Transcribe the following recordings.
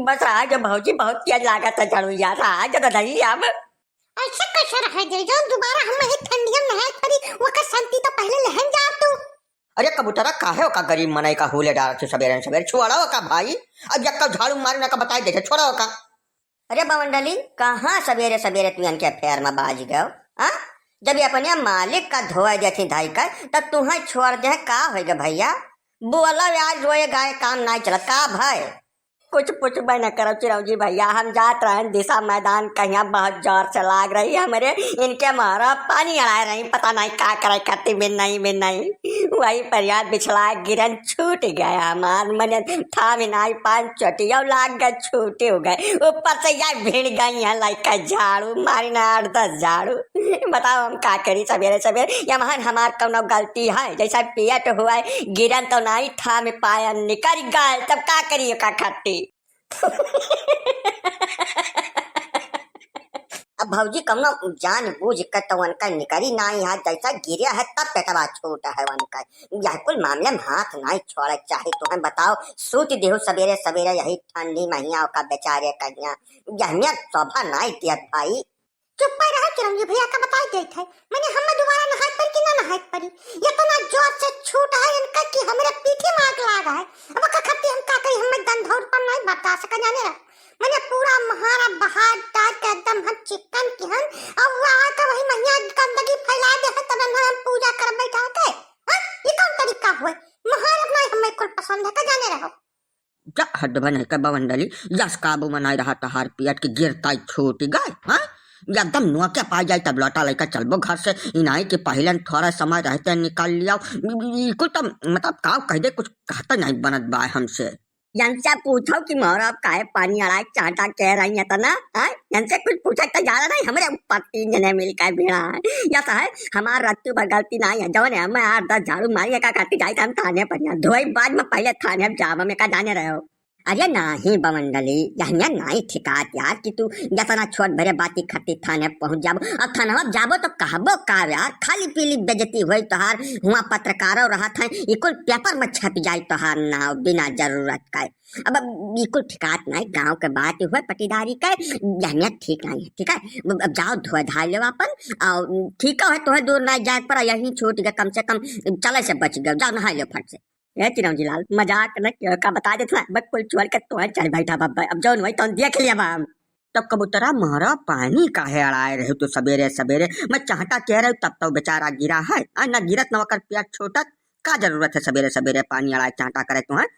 बस आज भाजी बहुत तेज लागत है झाड़ू यार आज तो नहीं अब ऐसा कैसे रह गए जो दोबारा हम ही ठंडियों में है पड़ी वका शांति तो पहले लहन जा तू। अरे कबूतरा काहे का गरीब मनाई का हुले डाल के सवेरे सवेरे छोड़ा का भाई अब जब तक झाड़ू मारने का बताई देते छोड़ा का। अरे बवंडली कहाँ सवेरे सवेरे तू इनके पैर में बाज गयो हाँ जब ये अपने मालिक का धोआ देती धाई का तब तुम्हें छोड़ दे का होगा भैया बोला आज रोए गाय काम नहीं चलत का भाई कुछ पूछबे न करो चिरौजी भैया हम जात रहे दिशा मैदान कहीं बहुत जोर से लाग रही है हमारे इनके मारा पानी अड़ा रही पता नहीं का करे करती बिन नहीं वही परियाद बिछला गिरन छूट गया हमार मैंने था नहीं पान चोटिया लाग गए छूटे हो गए ऊपर से यार भिड़ गई है लाइका झाड़ू मारी ना 8-10 झाड़ू बताओ हम का करी सवेरे सवेरे यहाँ हमार कौनो गलती है जैसा पियट हुआ है गिरन तो नहीं था में पाया निकल गए तब का करिए का खट्टी अब भौजी कमना जान बूझ कर तो उनका निकरी ना यहाँ जैसा गिरा है तब पेटवा छोटा है उनका यह कुल मामले में हाथ नहीं छोड़े चाहे तुम्हें बताओ सूत देहो सवेरे सवेरे यही ठंडी महीना का बेचारे कन्या यह शोभा नहीं दिया भाई। चुप रहो चिरंजी भैया का बताई गई थे मैंने हम दोबारा नहाय पर कि ना नहाय पड़ी ये तो ना जोर से छूट है इनका कि हमारे पीठे में आग लगा है अब का खत्ती हम का कहीं हमें दंधौर पर नहीं बता सका जाने मैंने पूरा महारा बहार डाल के एकदम हम चिकन की हम अब वो आकर वही महिया गंदगी फैला दे है तब हम पूजा कर बैठा के हां ये कौन तरीका हुआ महारा नहीं हमें कुल पसंद है का जाने रहो जा हद बने का बवंडली यस काबू मनाई रहा तहार पियट के गिरता छूट गए हां एकदम नुआ क्या पा जाए तब लौटा लेकर चलबो घर से इनाई के पहले थोड़ा समय रहते निकाल लिया बिल्कुल तो मतलब का कह दे कुछ कहता नहीं बनत बा हमसे यंसे पूछो कि मोरा काहे पानी अड़ाए चाटा कह रही है तना हां यंसे कुछ पूछा तो जा नहीं हमरे ऊपर 3 जने मिलकर भिड़ा है या तो है हमार रत्तू पर गलती नहीं है जौन है मैं 8-10 झाड़ू मारिए का कहती जाए हम थाने पर धोई बाद में पहले थाने जाब में का जाने रहे हो। अरे नहीं बवंडली यहाँ नहीं ठिकात यार कि तू जतना छोट भरे बाती खती थाने पहुंच जाबो अब थाना जाबो तो कहबो का यार खाली पीली बेजती हुई तोहार हुआ पत्रकारों रहा था इकुल पेपर में छप जाए तोहार ना बिना जरूरत का अब बिल्कुल ठिकात नहीं गांव के बात हुए पटीदारी का यहाँ ठीक नहीं है ठीक है अब जाओ धोए धा लो अपन और ठीक है तो दूर नहीं जाए पर यही छूट गया कम से कम चले से बच गए जाओ नहा लो फट से चिरौजी लाल मजाक न का बता देता बस कुल छोड़ के तो चल बैठा बाबा अब जौन वही तो देख लिया बाम तब कबूतरा मारा पानी काहे अड़ाए रहे तो सवेरे सवेरे मैं चाहता कह रहे तब तो बेचारा गिरा है न गिरत न वकर प्याज छोटक का जरूरत है सवेरे सवेरे पानी अड़ाए चाहता करे तो है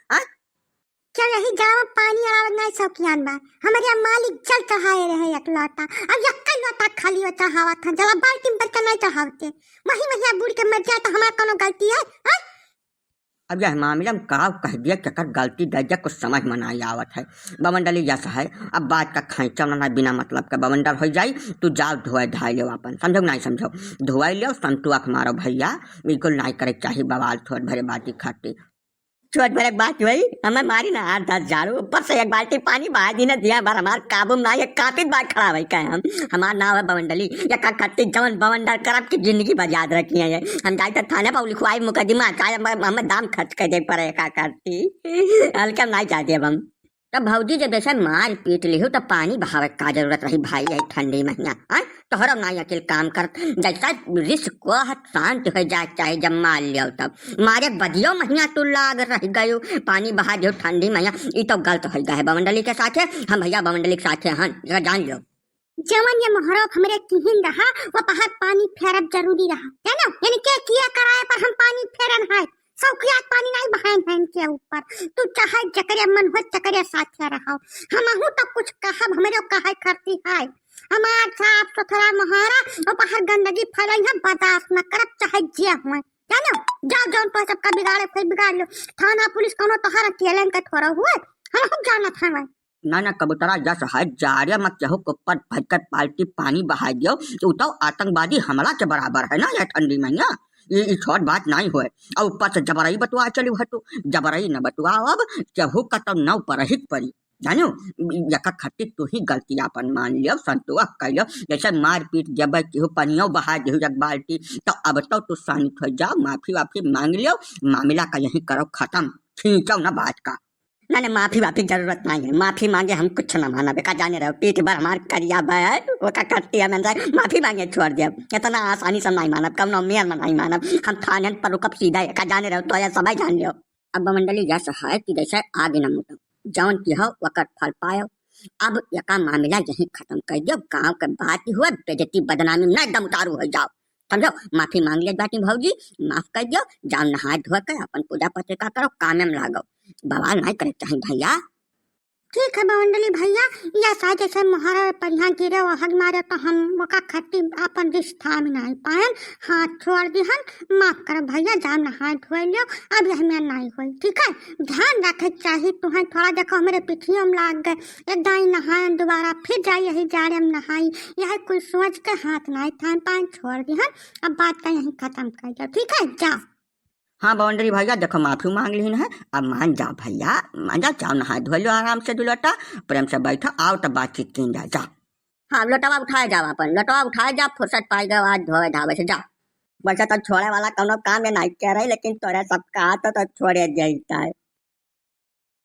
क्या यही गाँव पानी अड़ाव नहीं शौकियान बा हमारे मालिक जल चढ़ाए रहे एक लोटा अब यक्का लोटा खाली हो चढ़ावा था जला बाल्टी में बच्चा नहीं चढ़ावते वही वही बूढ़ के मर जाए तो हमारा कोनो गलती है अब यह मामला में का कह दिया क्या गलती दर्जा कुछ समझ में नहीं आवत है बवंडली जैसा है अब बात का खैचा ना बिना मतलब का बवंडर हो जाए तू जाओ धोए धाई लो अपन समझो नहीं समझो धोए लो संतुआ मारो भैया बिल्कुल नहीं करे चाहिए बवाल थोड़ भरे बाती खाती छोट भरे बात हुई हमें मारी ना 8-10 झाड़ू ऊपर से एक बाल्टी पानी बहा दी ना दिया बार हमार काबू में एक काफी बार खड़ा भाई कहे हम हमार नाम है बवंडली या का खट्टी जवन बवंडर करब की जिंदगी बर्बाद रखी है हम जाए थाने पर लिखवाई मुकदमा हमें दाम खर्च कर दे पड़े का करती हल्का नहीं चाहते अब हम तब भौजी जब जैसे मार पीट ली हो तो पानी बहावे का जरूरत रही भाई है ठंडी महीना तोहरा नहीं अकेले काम कर जैसा रिस्क को शांत हो जाए चाहे जब मार लियो तब मारे बदियो महीना तू लाग रह गयो पानी बहा दियो ठंडी महीना ये तो गलत हो गया है बवंडली के साथ हम भैया बवंडली के साथ हैं जान लो जवन ये मोहरफ हमरे किहिन रहा वो पहाड़ पानी फेरब जरूरी रहा है ना यानी क्या किया कराए पर हम पानी फेरन है सौखिया पानी नहीं बहान है इनके ऊपर तू चाहे जकरे मन हो चकरे साथ रहो हमहू तो कुछ कहब हमरे कहे करती है हमार साफ सुथरा मोहरा और बाहर गंदगी फैलाई है बर्दाश्त न करब चाहे जे हुए जानो जाओ जौन तो सबका बिगाड़े फिर बिगाड़ लो थाना पुलिस कोनो तोहरा केलन का थोड़ा हुए हम जाना था ना कबूतरा जस है जारिया मत चाहो ऊपर भरकर बाल्टी पानी बहा दियो तो आतंकवादी हमला के बराबर है ना यह ठंडी महीना ये छोट बात नहीं हुए और ऊपर से जबरई बतुआ चली हटू जबरई न बतुआ अब चाहू का तब नौ पर ही पड़ी जानो यका खट्टी तू ही गलती अपन मान लियो संतुआ कहियो जैसे मार पीट जब केहू पनियो बहा देहु एक बाल्टी तो अब तो तू शांत हो जाओ माफी वाफी मांग लियो मामला का यही करो खत्म खींचो ना बात का ना माफी वाफी जरूरत नहीं है, माफी मांगे हम कुछ न माना बेका जाने रहो पीठ भर हमार करिया है वो का करती है मैंने माफी मांगे छोड़ दिया इतना आसानी से नहीं मानब कम मेयर में नहीं मानब हम थाने पर रुकब सीधा का जाने रहो तो सब जान लियो। अब मंडली जैसा है कि जैसे आगे न मुटो जौन की हो वकर फल पायो। अब यका मामला यही खत्म कर दियो, गाँव के बात हुआ बेजती बदनामी न एकदम उतारू हो जाओ समझो। माफी मांग लिया बाटी भौजी, माफ कर दियो, जाओ नहा धो कर अपन पूजा पत्रिका करो, कामे में लागो, बवाल नहीं करे चाहिए भैया। ठीक है बवंडली भैया, या शायद जैसे मोहरा परिहान गिरे वहग मारे तो हम वका खट्टी अपन रिश्ता में नहीं पाए, हाथ छोड़ दिहन, माफ कर भैया, जाम नहा धो लियो, अब यह में नहीं हुई। ठीक है, ध्यान रखे चाहिए तुम्हें, थोड़ा देखो मेरे पिठियों में लाग गए, एक दाई नहाए दोबारा फिर जाए यही जाड़े में नहाई, यह कुछ सोच के हाथ नहीं थाम पाए, छोड़ दिहन, अब बात का यही खत्म कर दो। ठीक है जाओ। हाँ बाउंड्री भैया देखो माफी मांग ली है, अब मान जाओ भैया, मान जाओ, जाओ नहा धो लो आराम से, दुलटा प्रेम से बैठो, आओ तब बातचीत की जा जाओ। हाँ लटवा उठाए जाओ, अपन लटवा उठाए जाओ, फुर्सत पाई जाओ, आज धोए धावे से जाओ। वैसे तो छोड़े वाला कोनो काम में नहीं कह रही, लेकिन तोरे सबका तो छोड़े जाता है।